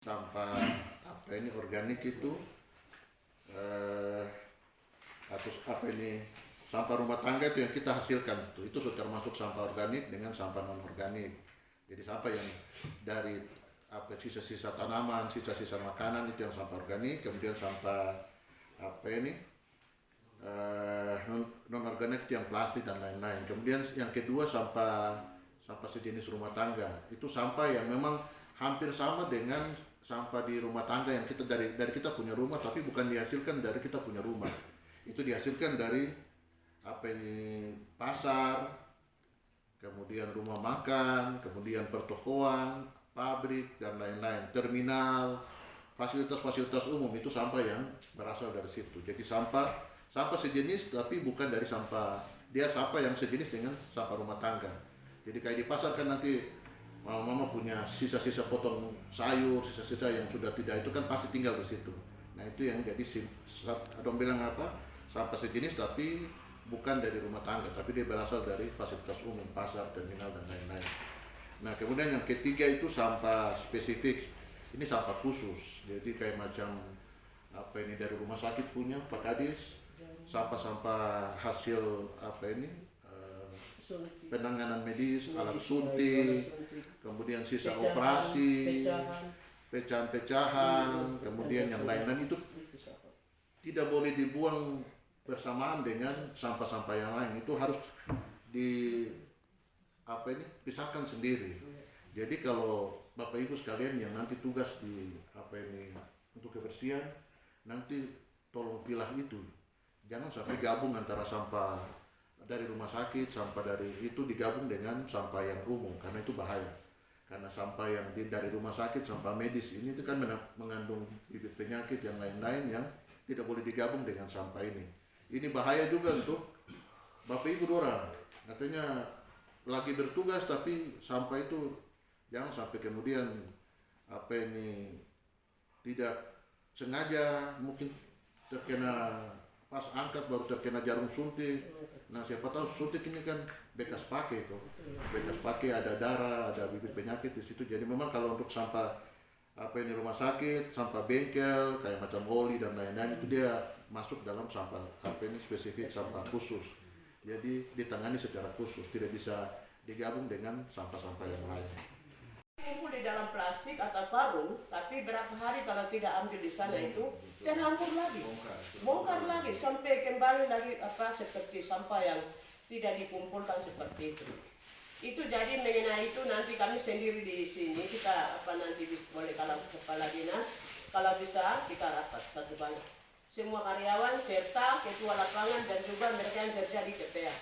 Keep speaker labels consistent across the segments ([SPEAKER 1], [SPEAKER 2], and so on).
[SPEAKER 1] sampah apa ini organik itu atau apa ini sampah rumah tangga itu yang kita hasilkan itu sudah termasuk sampah organik dengan sampah non organik. Jadi sampah yang dari apa sisa-sisa tanaman, sisa-sisa makanan itu yang sampah organik, kemudian sampah apa ini non organik itu yang plastik dan lain-lain. Kemudian yang kedua sampah sejenis rumah tangga itu sampah yang memang hampir sama dengan sampah di rumah tangga yang kita dari kita punya rumah, tapi bukan dihasilkan dari kita punya rumah, itu dihasilkan dari apa ini pasar, kemudian rumah makan, kemudian pertokoan, pabrik dan lain-lain, terminal, fasilitas-fasilitas umum, itu sampah yang berasal dari situ. Jadi sampah sejenis tapi bukan dari sampah, dia sampah yang sejenis dengan sampah rumah tangga. Jadi kayak di pasar kan nanti mama punya sisa-sisa potong sayur, sisa-sisa yang sudah tidak itu kan pasti tinggal di situ. Nah itu yang jadi dong bilang apa, sampah sejenis tapi bukan dari rumah tangga, tapi dia berasal dari fasilitas umum, pasar, terminal dan lain-lain. Nah kemudian yang ketiga itu sampah spesifik, ini sampah khusus. Jadi kayak macam apa ini dari rumah sakit punya Pak Kadis, sampah-sampah hasil apa ini penanganan medis, alat suntik, kemudian sisa operasi, pecahan-pecahan, kemudian yang lain-lain itu tidak boleh dibuang bersamaan dengan sampah-sampah yang lain. Itu harus pisahkan sendiri. Jadi kalau Bapak Ibu sekalian yang nanti tugas di untuk kebersihan, nanti tolong pilah itu. Jangan sampai gabung antara sampah dari rumah sakit, sampah dari itu digabung dengan sampah yang umum, karena itu bahaya. Karena sampah yang dari rumah sakit, sampah medis ini itu kan mengandung bibit penyakit yang lain-lain yang tidak boleh digabung dengan sampah ini. Ini bahaya juga untuk Bapak Ibu Dora. Katanya lagi bertugas tapi sampah itu jangan sampai kemudian tidak sengaja mungkin terkena pas angkat baru terkena jarum suntik. Nah siapa tahu suntik ini kan bekas pakai itu, bekas pakai ada darah, ada bibit penyakit di situ. Jadi memang kalau untuk sampah rumah sakit, sampah bengkel kayak macam oli dan lain-lain itu dia masuk dalam sampah spesifik, sampah khusus. Jadi ditangani secara khusus, tidak bisa digabung dengan sampah-sampah yang lain.
[SPEAKER 2] Kumpul di dalam plastik atau karung, tapi berapa hari kalau tidak ambil di sana itu terhampur lagi, bongkar lagi sampai kembali lagi seperti sampah yang tidak dikumpulkan seperti itu. Itu jadi mengenai itu nanti kami sendiri di sini kita nanti boleh kalau kepala dinas kalau bisa kita rapat satu banyak semua karyawan serta ketua lapangan dan juga mereka yang kerja di TPA.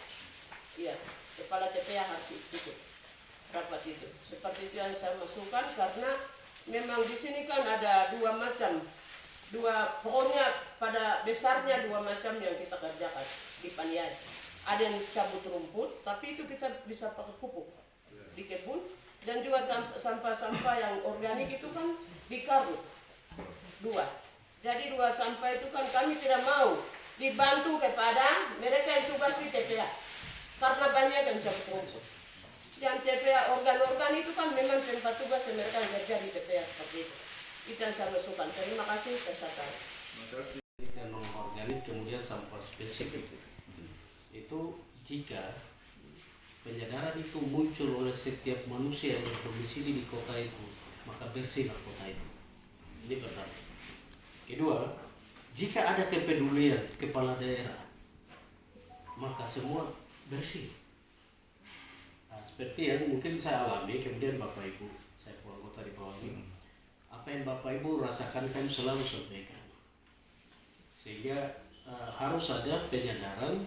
[SPEAKER 2] Iya, kepala TPA harus ikut rapat itu. Seperti itu yang saya masukkan karena memang di sini kan ada pokoknya pada besarnya dua macam yang kita kerjakan di Paniai. Ada yang cabut rumput, tapi itu kita bisa pakai pupuk di kebun, dan juga sampah-sampah yang organik itu kan di karung dua. Jadi dua sampah itu kan kami tidak mau dibantu kepada mereka yang tugas di TPA karena banyak yang cabut rumput. Yang TPA organ-organ itu kan memang tempat tugas mereka yang kerja di TPA seperti itu. Itu yang saya masukkan. Terima kasih Kesatan.
[SPEAKER 3] Dan non-organik kemudian sampah spesifik itu jika penyadaran itu muncul oleh setiap manusia yang berdomisili di kota itu, maka bersihlah kota itu. Ini pertama. Kedua, jika ada kepedulian kepala daerah, maka semua bersih. Seperti yang mungkin saya alami, kemudian Bapak Ibu, saya anggota di bawah ini, apa yang Bapak Ibu rasakan kami selalu sampaikan. Sehingga harus ada penyadaran.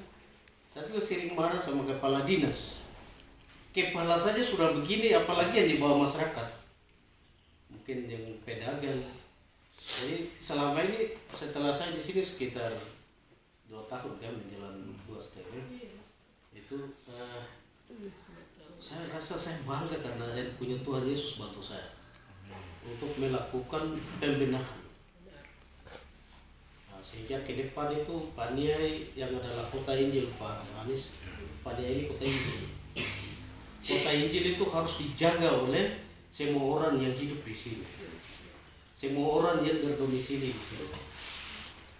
[SPEAKER 3] Saya juga sering marah sama kepala dinas. Kepala saja sudah begini, apalagi yang di bawah masyarakat. Mungkin yang pedagang. Jadi selama ini setelah saya di sini sekitar 2 tahun kan, menjelang 2,5, itu saya rasa saya bangga karena saya punya Tuhan Yesus bantu saya untuk melakukan pembenahan. Sehingga ke depan itu Paniai yang adalah kota Injil Pak Anies, Paniai ini kota Injil. Kota Injil itu harus dijaga oleh semua orang yang hidup di sini. semua orang yang berdomisili di situ.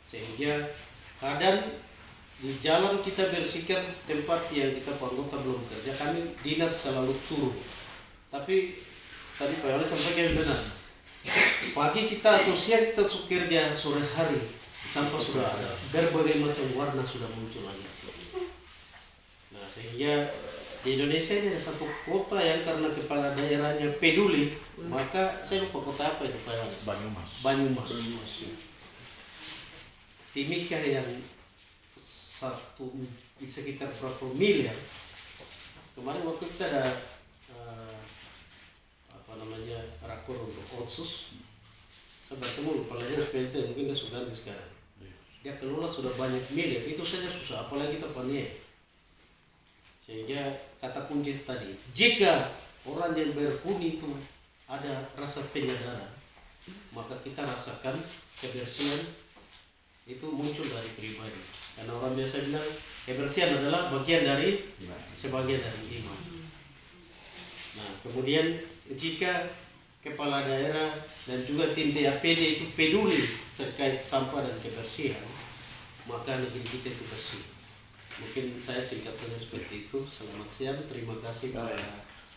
[SPEAKER 3] Sehingga kadang di jalan kita bersihkan tempat yang kita anggota belum kerja, kami dinas selalu turun. Tapi tadi Pak Yohanes sampaikan benar. Pagi kita atau siang kita kerja, sore hari sampah sudah ada, berbagai macam warna sudah muncul lagi. Nah, sehingga di Indonesia ini ada satu kota yang karena kepala daerahnya peduli, maka saya lupa kota apa itu Pak Yohanes? Banyumas. Timika yang satu di sekitar berapa miliar. Kemarin waktu kita ada rakor untuk otsus, saya bertemu kepala dinas PLT, mungkin dia sudah ganti sekarang. Dia kelola sudah banyak miliar, itu saja susah, apalagi kita panen. Sehingga kata kunci tadi, jika orang yang berhuni itu ada rasa penyadaran, maka kita rasakan kebersihan itu muncul dari pribadi. Karena orang biasa bilang kebersihan adalah bagian dari sebagian dari iman. Nah, kemudian jika kepala daerah dan juga tim DAPD itu peduli terkait sampah dan kebersihan, maka negeri kita itu bersih. Mungkin saya singkat saja seperti itu. Selamat siang, terima kasih.